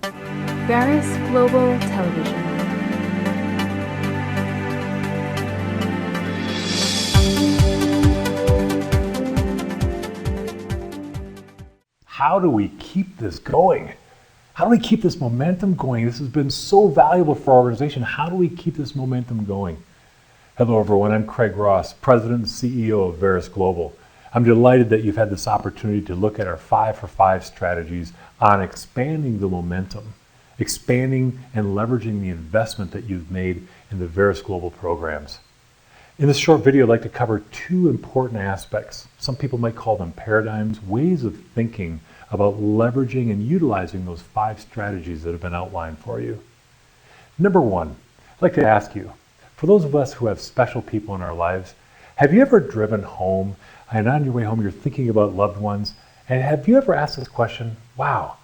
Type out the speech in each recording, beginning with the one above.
Verus Global Television. How do we keep this going? How do we keep this momentum going? This has been so valuable for our organization. How do we keep this momentum going? Hello everyone, I'm Craig Ross, President and CEO of Verus Global. I'm delighted that you've had this opportunity to look at our 5 for 5 strategies on expanding the momentum, expanding and leveraging the investment that you've made in the Verus Global Programs. In this short video, I'd like to cover 2 important aspects. Some people might call them paradigms, ways of thinking about leveraging and utilizing those 5 strategies that have been outlined for you. Number 1, I'd like to ask you, for those of us who have special people in our lives, have you ever driven home and on your way home you're thinking about loved ones? And have you ever asked this question, wow,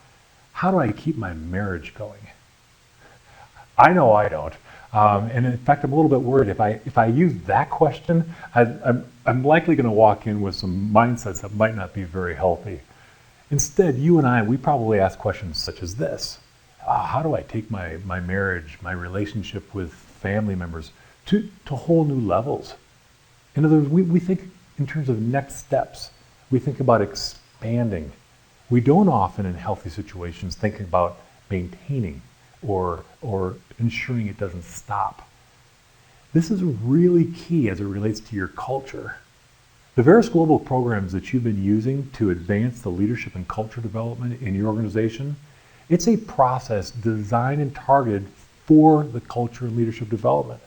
how do I keep my marriage going? I know I don't. And in fact, I'm a little bit worried. If I use that question, I'm likely going to walk in with some mindsets that might not be very healthy. Instead, you and I, we probably ask questions such as this. How do I take my marriage, my relationship with family members to whole new levels? In other words, we think in terms of next steps. We think about expanding. We don't often in healthy situations think about maintaining or ensuring it doesn't stop. This is really key as it relates to your culture. The Verus Global Programs that you've been using to advance the leadership and culture development in your organization, it's a process designed and targeted for the culture and leadership development.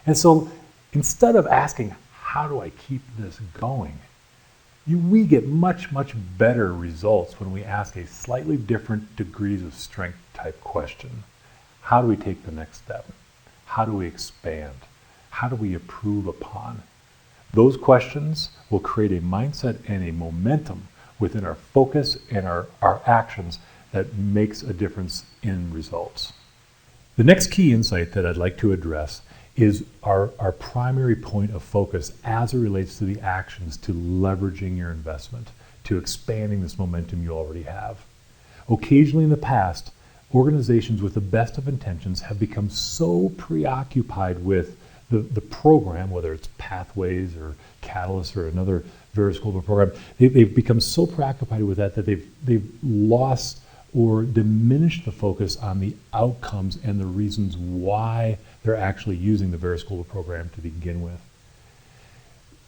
And so instead of asking, how do I keep this going? We get much, much better results when we ask a slightly different degrees of strength type question. How do we take the next step? How do we expand? How do we improve upon? Those questions will create a mindset and a momentum within our focus and our actions that makes a difference in results. The next key insight that I'd like to address is our primary point of focus as it relates to the actions to leveraging your investment, to expanding this momentum you already have. Occasionally in the past, organizations with the best of intentions have become so preoccupied with the program, whether it's Pathways or Catalyst or another Verus Global program, they've become so preoccupied with that they've lost or diminished the focus on the outcomes and the reasons why they're actually using the Verus Global program to begin with.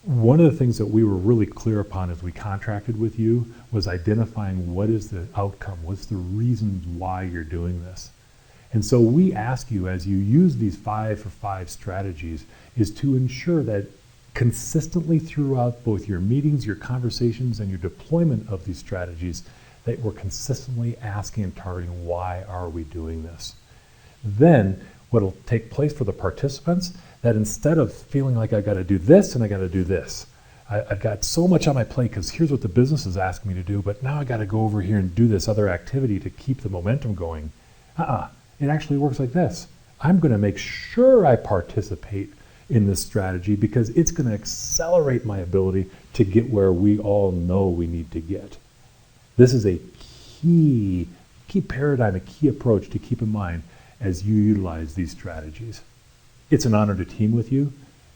One of the things that we were really clear upon as we contracted with you was identifying what is the outcome, what's the reasons why you're doing this. And so we ask you, as you use these 5 for 5 strategies, is to ensure that consistently throughout both your meetings, your conversations, and your deployment of these strategies, that we're consistently asking and targeting, why are we doing this? Then what will take place for the participants, that instead of feeling like I got to do this and I got to do this, I've got so much on my plate because here's what the business is asking me to do, but now I got to go over here and do this other activity to keep the momentum going. It actually works like this. I'm going to make sure I participate in this strategy because it's going to accelerate my ability to get where we all know we need to get. This is a key paradigm, a key approach to keep in mind as you utilize these strategies. It's an honor to team with you.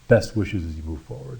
Best wishes as you move forward.